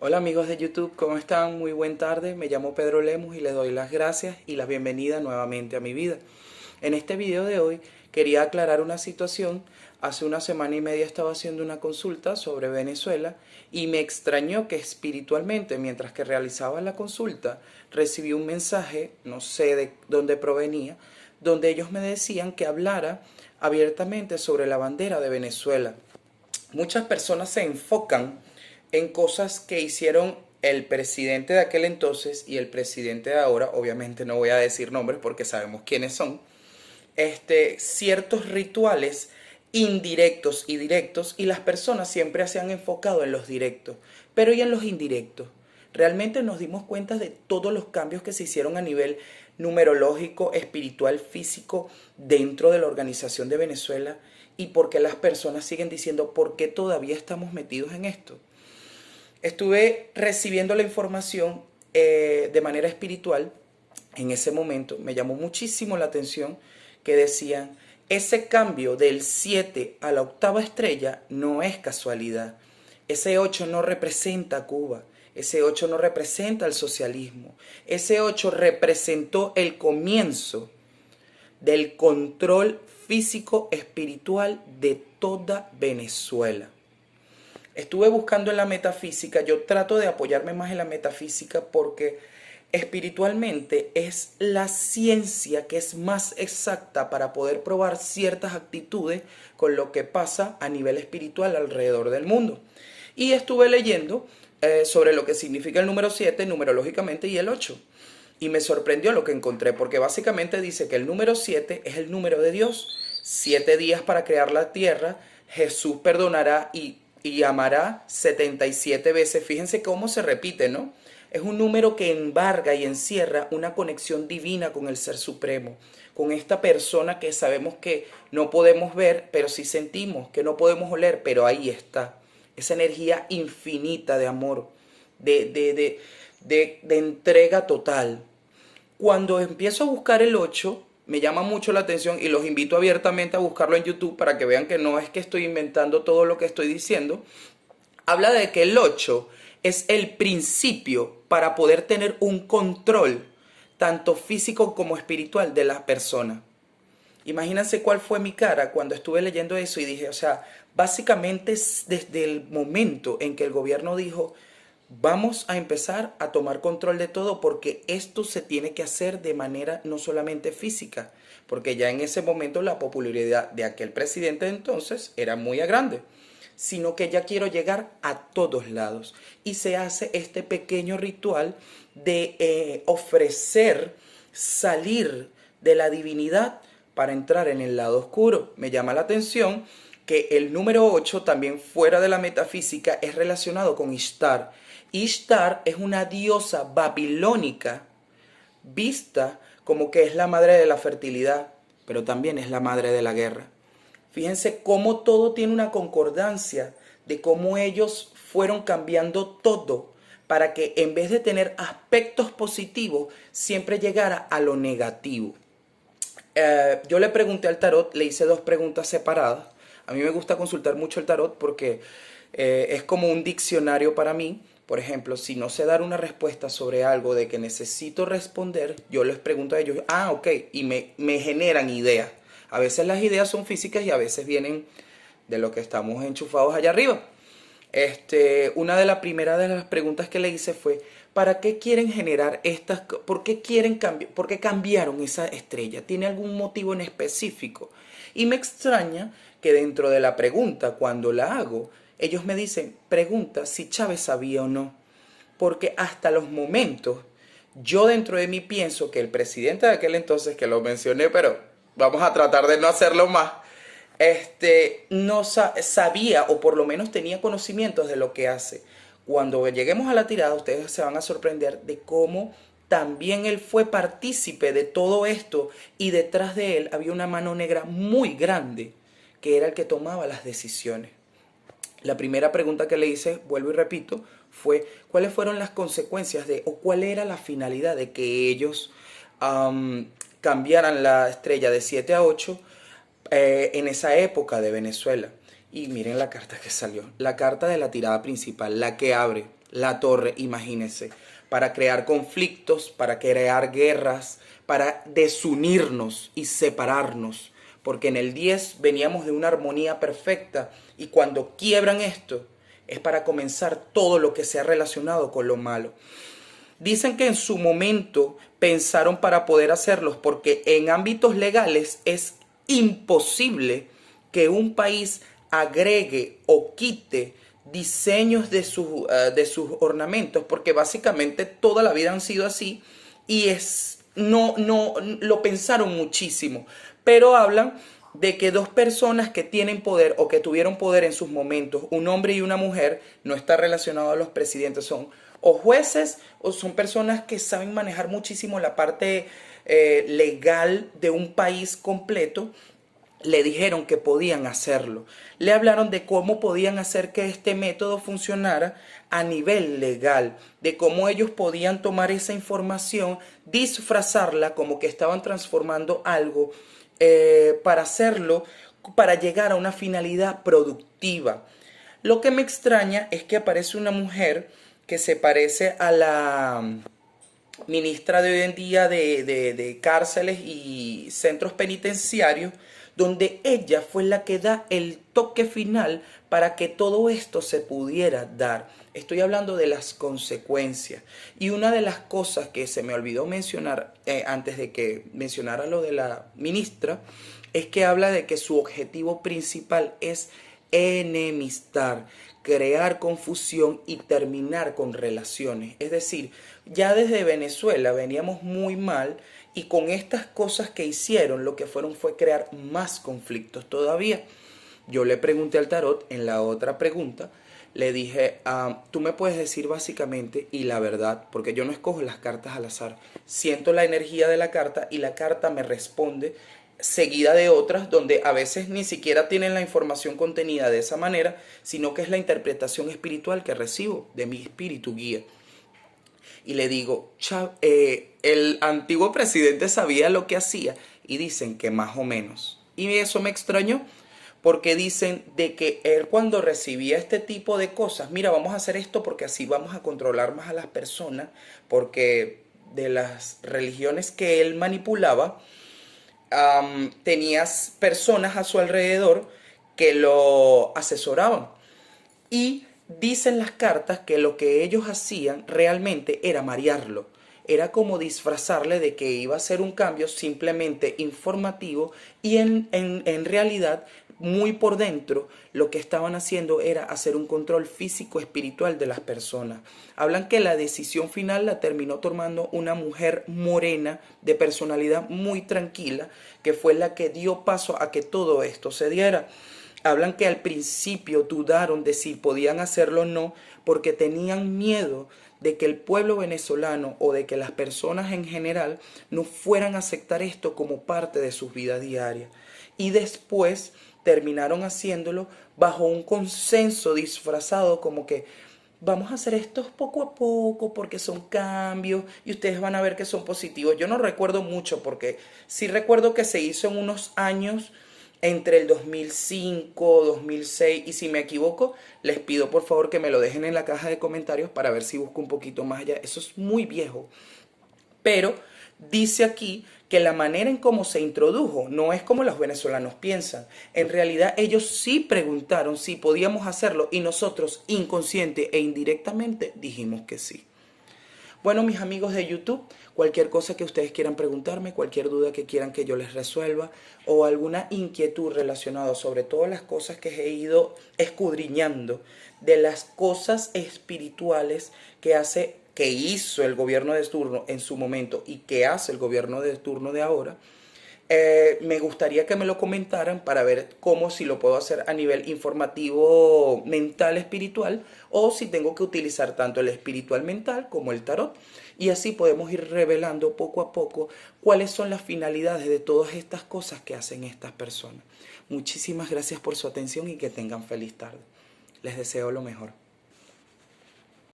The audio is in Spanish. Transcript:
Hola amigos de YouTube, ¿cómo están? Muy buen tarde, me llamo Pedro Lemus y les doy las gracias y la bienvenida nuevamente a mi vida. En este video de hoy quería aclarar una situación. Hace una semana y media estaba haciendo una consulta sobre Venezuela y me extrañó que espiritualmente, mientras que realizaba la consulta, recibí un mensaje, no sé de dónde provenía, donde ellos me decían que hablara abiertamente sobre la bandera de Venezuela. Muchas personas se enfocan en cosas que hicieron el presidente de aquel entonces y el presidente de ahora. Obviamente no voy a decir nombres porque sabemos quiénes son. Ciertos rituales indirectos y directos, y las personas siempre se han enfocado en los directos, pero ¿y en los indirectos? Realmente nos dimos cuenta de todos los cambios que se hicieron a nivel numerológico, espiritual, físico dentro de la organización de Venezuela, y por qué las personas siguen diciendo por qué todavía estamos metidos en esto. Estuve recibiendo la información de manera espiritual. En ese momento me llamó muchísimo la atención que decían: ese cambio del 7 a la octava estrella no es casualidad. Ese 8 no representa a Cuba. Ese 8 no representa el socialismo. Ese 8 representó el comienzo del control físico espiritual de toda Venezuela. Estuve buscando en la metafísica. Yo trato de apoyarme más en la metafísica porque espiritualmente es la ciencia que es más exacta para poder probar ciertas actitudes con lo que pasa a nivel espiritual alrededor del mundo. Y estuve leyendo sobre lo que significa el número 7 numerológicamente y el 8. Y me sorprendió lo que encontré, porque básicamente dice que el número 7 es el número de Dios. 7 días para crear la tierra. Jesús perdonará y amará 77 veces. Fíjense cómo se repite, ¿no? Es un número que embarga y encierra una conexión divina con el Ser Supremo, con esta persona que sabemos que no podemos ver, pero sí sentimos, que no podemos oler, pero ahí está. Esa energía infinita de amor, de entrega total. Cuando empiezo a buscar el 8 me llama mucho la atención y los invito abiertamente a buscarlo en YouTube para que vean que no es que estoy inventando todo lo que estoy diciendo. Habla de que el 8 es el principio para poder tener un control tanto físico como espiritual de la persona. Imagínense cuál fue mi cara cuando estuve leyendo eso y dije, o sea, básicamente desde el momento en que el gobierno dijo: vamos a empezar a tomar control de todo, porque esto se tiene que hacer de manera no solamente física, porque ya en ese momento la popularidad de aquel presidente de entonces era muy grande, sino que ya quiero llegar a todos lados. Y se hace este pequeño ritual de ofrecer salir de la divinidad para entrar en el lado oscuro. Me llama la atención que el número 8, también fuera de la metafísica, es relacionado con Ishtar. Ishtar es una diosa babilónica vista como que es la madre de la fertilidad, pero también es la madre de la guerra. Fíjense cómo todo tiene una concordancia de cómo ellos fueron cambiando todo para que en vez de tener aspectos positivos, siempre llegara a lo negativo. Yo le pregunté al tarot, le hice dos preguntas separadas. A mí me gusta consultar mucho el tarot porque es como un diccionario para mí. Por ejemplo, si no sé dar una respuesta sobre algo de que necesito responder, yo les pregunto a ellos: ah, ok, y me generan ideas. A veces las ideas son físicas y a veces vienen de lo que estamos enchufados allá arriba. Una de las primeras de las preguntas que le hice fue: ¿para qué quieren generar estas? ¿Por qué quieren cambiar? ¿Por qué cambiaron esa estrella? ¿Tiene algún motivo en específico? Y me extraña que dentro de la pregunta, cuando la hago, ellos me dicen: pregunta si Chávez sabía o no. Porque hasta los momentos, yo dentro de mí pienso que el presidente de aquel entonces, que lo mencioné, pero vamos a tratar de no hacerlo más, no sabía, o por lo menos tenía conocimientos de lo que hace. Cuando lleguemos a la tirada, ustedes se van a sorprender de cómo también él fue partícipe de todo esto, y detrás de él había una mano negra muy grande que era el que tomaba las decisiones. La primera pregunta que le hice, vuelvo y repito, fue: ¿cuáles fueron las consecuencias de, o cuál era la finalidad de que ellos cambiaran la estrella de 7 a 8 en esa época de Venezuela? Y miren la carta que salió, la carta de la tirada principal, la que abre. La torre, imagínense, para crear conflictos, para crear guerras, para desunirnos y separarnos. Porque en el 10 veníamos de una armonía perfecta y cuando quiebran esto es para comenzar todo lo que se ha relacionado con lo malo. Dicen que en su momento pensaron para poder hacerlos porque en ámbitos legales es imposible que un país agregue o quite diseños de sus ornamentos, porque básicamente toda la vida han sido así y no lo pensaron muchísimo, pero hablan de que dos personas que tienen poder o que tuvieron poder en sus momentos, un hombre y una mujer, no está relacionado a los presidentes, son o jueces o son personas que saben manejar muchísimo la parte legal de un país completo, le dijeron que podían hacerlo. Le hablaron de cómo podían hacer que este método funcionara a nivel legal, de cómo ellos podían tomar esa información, disfrazarla como que estaban transformando algo para hacerlo, para llegar a una finalidad productiva. Lo que me extraña es que aparece una mujer que se parece a la ministra de hoy en día de cárceles y centros penitenciarios, donde ella fue la que da el toque final para que todo esto se pudiera dar. Estoy hablando de las consecuencias. Y una de las cosas que se me olvidó mencionar antes de que mencionara lo de la ministra, es que habla de que su objetivo principal es enemistar, crear confusión y terminar con relaciones. Es decir, ya desde Venezuela veníamos muy mal y con estas cosas que hicieron lo que fueron fue crear más conflictos todavía. Yo le pregunté al tarot en la otra pregunta, le dije, tú me puedes decir básicamente y la verdad, porque yo no escojo las cartas al azar, siento la energía de la carta y la carta me responde seguida de otras donde a veces ni siquiera tienen la información contenida de esa manera, sino que es la interpretación espiritual que recibo de mi espíritu guía. Y le digo, el antiguo presidente sabía lo que hacía y dicen que más o menos. Y eso me extrañó porque dicen de que él cuando recibía este tipo de cosas, mira, vamos a hacer esto porque así vamos a controlar más a las personas, porque de las religiones que él manipulaba, tenías personas a su alrededor que lo asesoraban. Y dicen las cartas que lo que ellos hacían realmente era marearlo. Era como disfrazarle de que iba a ser un cambio simplemente informativo y en realidad, muy por dentro, lo que estaban haciendo era hacer un control físico espiritual de las personas. Hablan que la decisión final la terminó tomando una mujer morena de personalidad muy tranquila, que fue la que dio paso a que todo esto se diera. Hablan que al principio dudaron de si podían hacerlo o no porque tenían miedo de que el pueblo venezolano o de que las personas en general no fueran a aceptar esto como parte de sus vidas diarias. Y después terminaron haciéndolo bajo un consenso disfrazado como que vamos a hacer esto poco a poco porque son cambios y ustedes van a ver que son positivos. Yo no recuerdo mucho porque sí recuerdo que se hizo en unos años entre el 2005, 2006 y si me equivoco, les pido por favor que me lo dejen en la caja de comentarios para ver si busco un poquito más allá. Eso es muy viejo, pero dice aquí que la manera en cómo se introdujo no es como los venezolanos piensan. En realidad ellos sí preguntaron si podíamos hacerlo y nosotros inconsciente e indirectamente dijimos que sí. Bueno, mis amigos de YouTube, cualquier cosa que ustedes quieran preguntarme, cualquier duda que quieran que yo les resuelva o alguna inquietud relacionada sobre todas las cosas que he ido escudriñando de las cosas espirituales que hizo el gobierno de turno en su momento y que hace el gobierno de turno de ahora, me gustaría que me lo comentaran para ver cómo si lo puedo hacer a nivel informativo, mental, espiritual, o si tengo que utilizar tanto el espiritual mental como el tarot. Y así podemos ir revelando poco a poco cuáles son las finalidades de todas estas cosas que hacen estas personas. Muchísimas gracias por su atención y que tengan feliz tarde. Les deseo lo mejor.